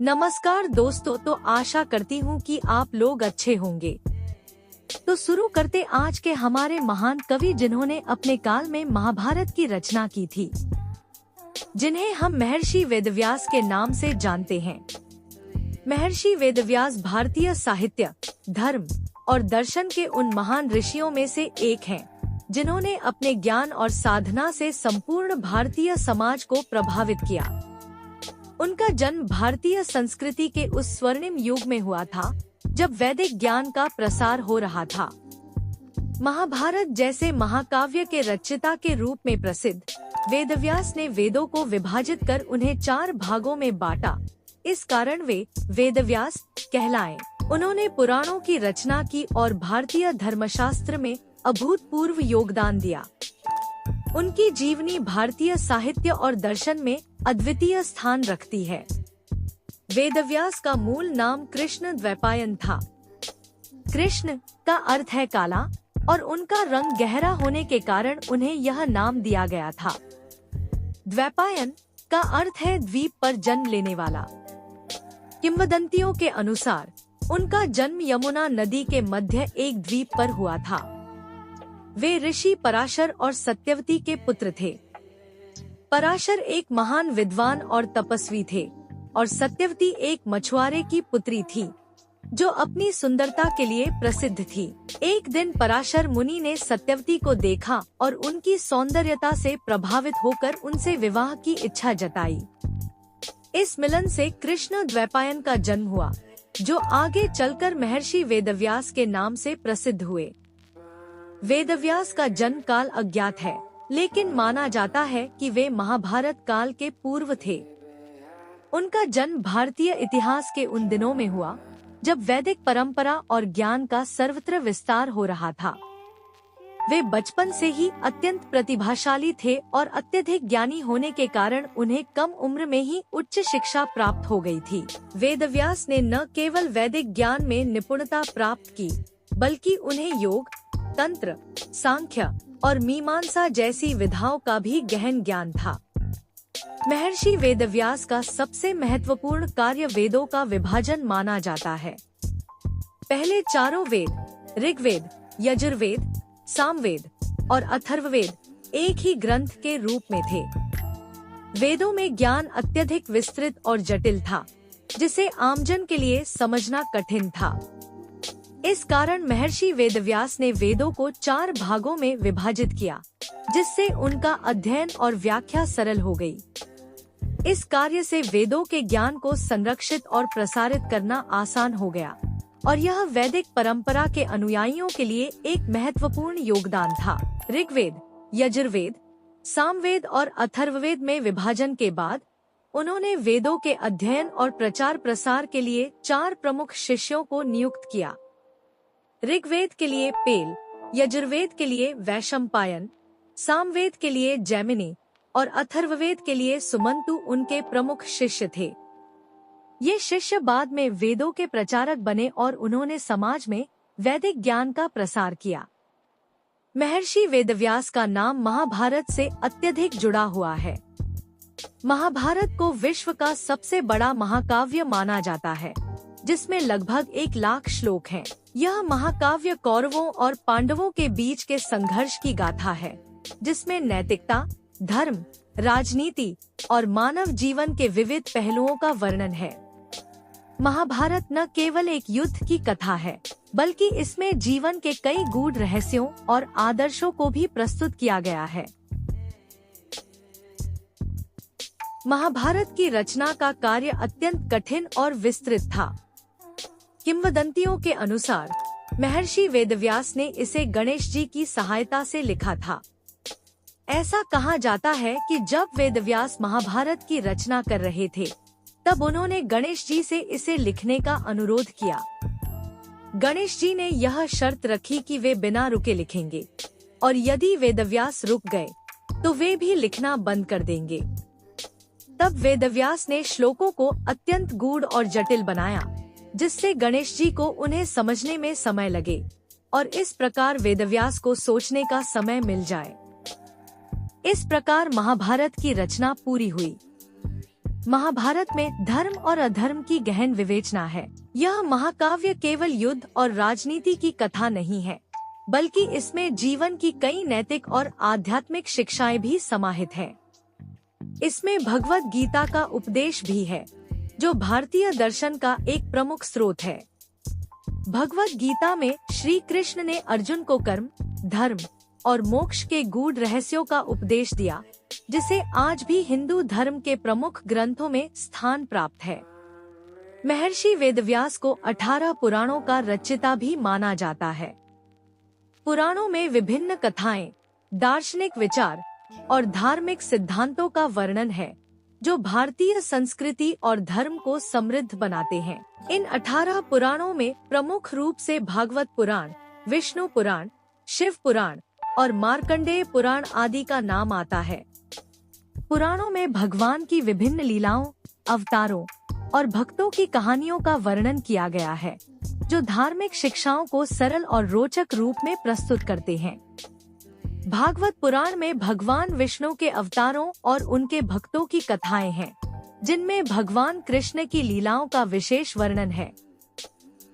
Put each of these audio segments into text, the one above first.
नमस्कार दोस्तों, तो आशा करती हूँ कि आप लोग अच्छे होंगे। तो शुरू करते आज के हमारे महान कवि जिन्होंने अपने काल में महाभारत की रचना की थी, जिन्हें हम महर्षि वेदव्यास के नाम से जानते हैं। महर्षि वेदव्यास भारतीय साहित्य, धर्म और दर्शन के उन महान ऋषियों में से एक हैं, जिन्होंने अपने ज्ञान और साधना से संपूर्ण भारतीय समाज को प्रभावित किया। उनका जन्म भारतीय संस्कृति के उस स्वर्णिम युग में हुआ था, जब वैदिक ज्ञान का प्रसार हो रहा था। महाभारत जैसे महाकाव्य के रचयिता के रूप में प्रसिद्ध वेदव्यास ने वेदों को विभाजित कर उन्हें 4 भागों में बांटा। इस कारण वे वेदव्यास कहलाए। उन्होंने पुराणों की रचना की और भारतीय धर्मशास्त्र में अभूतपूर्व योगदान दिया। उनकी जीवनी भारतीय साहित्य और दर्शन में अद्वितीय स्थान रखती है। वेदव्यास का मूल नाम कृष्ण द्वैपायन था। कृष्ण का अर्थ है काला और उनका रंग गहरा होने के कारण उन्हें यह नाम दिया गया था। द्वैपायन का अर्थ है द्वीप पर जन्म लेने वाला। किंवदंतियों के अनुसार उनका जन्म यमुना नदी के मध्य एक द्वीप पर हुआ था। वे ऋषि पराशर और सत्यवती के पुत्र थे। पराशर एक महान विद्वान और तपस्वी थे और सत्यवती एक मछुआरे की पुत्री थी, जो अपनी सुंदरता के लिए प्रसिद्ध थी। एक दिन पराशर मुनि ने सत्यवती को देखा और उनकी सौंदर्यता से प्रभावित होकर उनसे विवाह की इच्छा जताई। इस मिलन से कृष्ण द्वैपायन का जन्म हुआ, जो आगे चलकर महर्षि वेदव्यास के नाम से प्रसिद्ध हुए। वेदव्यास का जन्म काल अज्ञात है, लेकिन माना जाता है कि वे महाभारत काल के पूर्व थे। उनका जन्म भारतीय इतिहास के उन दिनों में हुआ, जब वैदिक परंपरा और ज्ञान का सर्वत्र विस्तार हो रहा था। वे बचपन से ही अत्यंत प्रतिभाशाली थे और अत्यधिक ज्ञानी होने के कारण उन्हें कम उम्र में ही उच्च शिक्षा प्राप्त हो गई थी। वेदव्यास ने न केवल वैदिक ज्ञान में निपुणता प्राप्त की, बल्कि उन्हें योग, तंत्र, सांख्य और मीमांसा जैसी विधाओं का भी गहन ज्ञान था। महर्षि वेदव्यास का सबसे महत्वपूर्ण कार्य वेदों का विभाजन माना जाता है। पहले चारों वेद, ऋग्वेद, यजुर्वेद, सामवेद और अथर्ववेद एक ही ग्रंथ के रूप में थे। वेदों में ज्ञान अत्यधिक विस्तृत और जटिल था, जिसे आमजन के लिए समझना कठिन था। इस कारण महर्षि वेदव्यास ने वेदों को 4 भागों में विभाजित किया, जिससे उनका अध्ययन और व्याख्या सरल हो गई। इस कार्य से वेदों के ज्ञान को संरक्षित और प्रसारित करना आसान हो गया, और यह वैदिक परंपरा के अनुयायियों के लिए एक महत्वपूर्ण योगदान था। ऋग्वेद, यजुर्वेद, सामवेद और अथर्ववेद में विभाजन के बाद उन्होंने वेदों के अध्ययन और प्रचार प्रसार के लिए 4 प्रमुख शिष्यों को नियुक्त किया। ऋग्वेद के लिए पेल, यजुर्वेद के लिए वैशंपायन, सामवेद के लिए जैमिनी और अथर्ववेद के लिए सुमंतु उनके प्रमुख शिष्य थे। ये शिष्य बाद में वेदों के प्रचारक बने और उन्होंने समाज में वैदिक ज्ञान का प्रसार किया। महर्षि वेदव्यास का नाम महाभारत से अत्यधिक जुड़ा हुआ है। महाभारत को विश्व का सबसे बड़ा महाकाव्य माना जाता है, जिसमें लगभग 1 लाख श्लोक हैं। यह महाकाव्य कौरवों और पांडवों के बीच के संघर्ष की गाथा है, जिसमें नैतिकता, धर्म, राजनीति और मानव जीवन के विविध पहलुओं का वर्णन है। महाभारत न केवल एक युद्ध की कथा है, बल्कि इसमें जीवन के कई गूढ़ रहस्यों और आदर्शों को भी प्रस्तुत किया गया है। महाभारत की रचना का कार्य अत्यंत कठिन और विस्तृत था। किंवदंतियों के अनुसार महर्षि वेदव्यास ने इसे गणेश जी की सहायता से लिखा था। ऐसा कहा जाता है कि जब वेदव्यास महाभारत की रचना कर रहे थे, तब उन्होंने गणेश जी से इसे लिखने का अनुरोध किया। गणेश जी ने यह शर्त रखी कि वे बिना रुके लिखेंगे, और यदि वेदव्यास रुक गए तो वे भी लिखना बंद कर देंगे। तब वेदव्यास ने श्लोकों को अत्यंत गूढ़ और जटिल बनाया, जिससे गणेश जी को उन्हें समझने में समय लगे और इस प्रकार वेदव्यास को सोचने का समय मिल जाए। इस प्रकार महाभारत की रचना पूरी हुई। महाभारत में धर्म और अधर्म की गहन विवेचना है। यह महाकाव्य केवल युद्ध और राजनीति की कथा नहीं है, बल्कि इसमें जीवन की कई नैतिक और आध्यात्मिक शिक्षाएं भी समाहित हैं। इसमें भगवत गीता का उपदेश भी है, जो भारतीय दर्शन का एक प्रमुख स्रोत है। भगवत गीता में श्री कृष्ण ने अर्जुन को कर्म, धर्म और मोक्ष के गूढ़ रहस्यों का उपदेश दिया, जिसे आज भी हिंदू धर्म के प्रमुख ग्रंथों में स्थान प्राप्त है। महर्षि वेदव्यास को 18 पुराणों का रचयिता भी माना जाता है। पुराणों में विभिन्न कथाएं, दार्शनिक विचार और धार्मिक सिद्धांतों का वर्णन है, जो भारतीय संस्कृति और धर्म को समृद्ध बनाते हैं। इन 18 पुराणों में प्रमुख रूप से भागवत पुराण, विष्णु पुराण, शिव पुराण और मार्कंडेय पुराण आदि का नाम आता है। पुराणों में भगवान की विभिन्न लीलाओं, अवतारों और भक्तों की कहानियों का वर्णन किया गया है, जो धार्मिक शिक्षाओं को सरल और रोचक रूप में प्रस्तुत करते हैं। भागवत पुराण में भगवान विष्णु के अवतारों और उनके भक्तों की कथाएं हैं, जिनमें भगवान कृष्ण की लीलाओं का विशेष वर्णन है।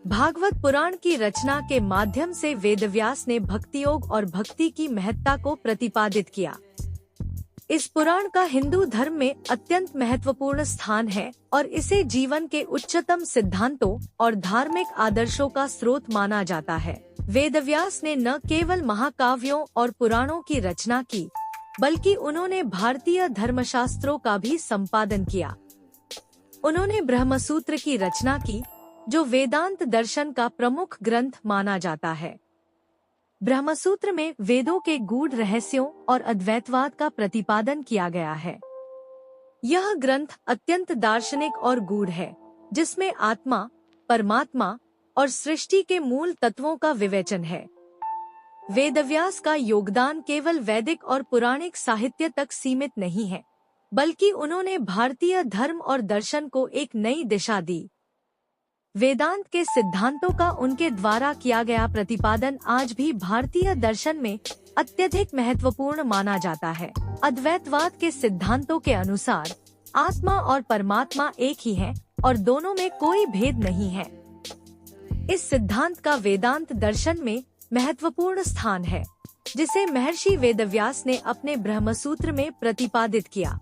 भागवत पुराण की रचना के माध्यम से वेदव्यास ने भक्ति योग और भक्ति की महत्ता को प्रतिपादित किया। इस पुराण का हिंदू धर्म में अत्यंत महत्वपूर्ण स्थान है और इसे जीवन के उच्चतम सिद्धांतों और धार्मिक आदर्शों का स्रोत माना जाता है। वेदव्यास ने न केवल महाकाव्यों और पुराणों की रचना की, बल्कि उन्होंने भारतीय धर्मशास्त्रों का भी संपादन किया। उन्होंने ब्रह्मसूत्र की रचना की, जो वेदांत दर्शन का प्रमुख ग्रंथ माना जाता है। ब्रह्मसूत्र में वेदों के गूढ़ रहस्यों और अद्वैतवाद का प्रतिपादन किया गया है। यह ग्रंथ अत्यंत दार्शनिक और गूढ़ है, जिसमें आत्मा, परमात्मा और सृष्टि के मूल तत्वों का विवेचन है। वेदव्यास का योगदान केवल वैदिक और पुराणिक साहित्य तक सीमित नहीं है, बल्कि उन्होंने भारतीय धर्म और दर्शन को एक नई दिशा दी। वेदांत के सिद्धांतों का उनके द्वारा किया गया प्रतिपादन आज भी भारतीय दर्शन में अत्यधिक महत्वपूर्ण माना जाता है। अद्वैतवाद के सिद्धांतों के अनुसार आत्मा और परमात्मा एक ही हैं और दोनों में कोई भेद नहीं है। इस सिद्धांत का वेदांत दर्शन में महत्वपूर्ण स्थान है, जिसे महर्षि वेदव्यास ने अपने ब्रह्मसूत्र में प्रतिपादित किया।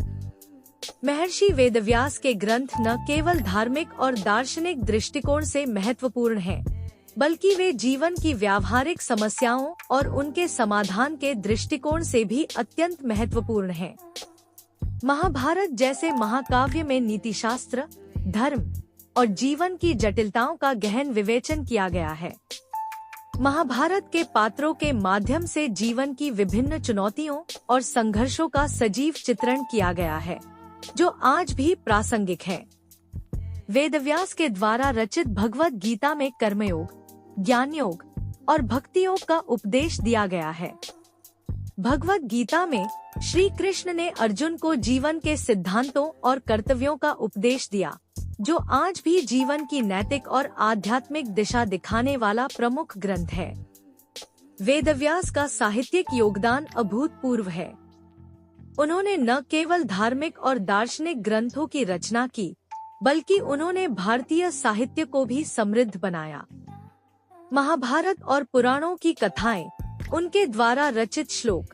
महर्षि वेदव्यास के ग्रंथ न केवल धार्मिक और दार्शनिक दृष्टिकोण से महत्वपूर्ण हैं, बल्कि वे जीवन की व्यावहारिक समस्याओं और उनके समाधान के दृष्टिकोण से भी अत्यंत महत्वपूर्ण हैं। महाभारत जैसे महाकाव्य में नीतिशास्त्र, धर्म और जीवन की जटिलताओं का गहन विवेचन किया गया है। महाभारत के पात्रों के माध्यम से जीवन की विभिन्न चुनौतियों और संघर्षों का सजीव चित्रण किया गया है, जो आज भी प्रासंगिक है। वेदव्यास के द्वारा रचित भगवत गीता में कर्मयोग, ज्ञान योग और भक्ति योग का उपदेश दिया गया है। भगवत गीता में श्री कृष्ण ने अर्जुन को जीवन के सिद्धांतों और कर्तव्यों का उपदेश दिया, जो आज भी जीवन की नैतिक और आध्यात्मिक दिशा दिखाने वाला प्रमुख ग्रंथ है। वेदव्यास का साहित्यिक योगदान अभूतपूर्व है। उन्होंने न केवल धार्मिक और दार्शनिक ग्रंथों की रचना की, बल्कि उन्होंने भारतीय साहित्य को भी समृद्ध बनाया। महाभारत और पुराणों की कथाएं, उनके द्वारा रचित श्लोक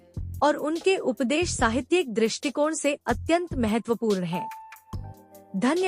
और उनके उपदेश साहित्यिक दृष्टिकोण से अत्यंत महत्वपूर्ण हैं। धन्यवाद।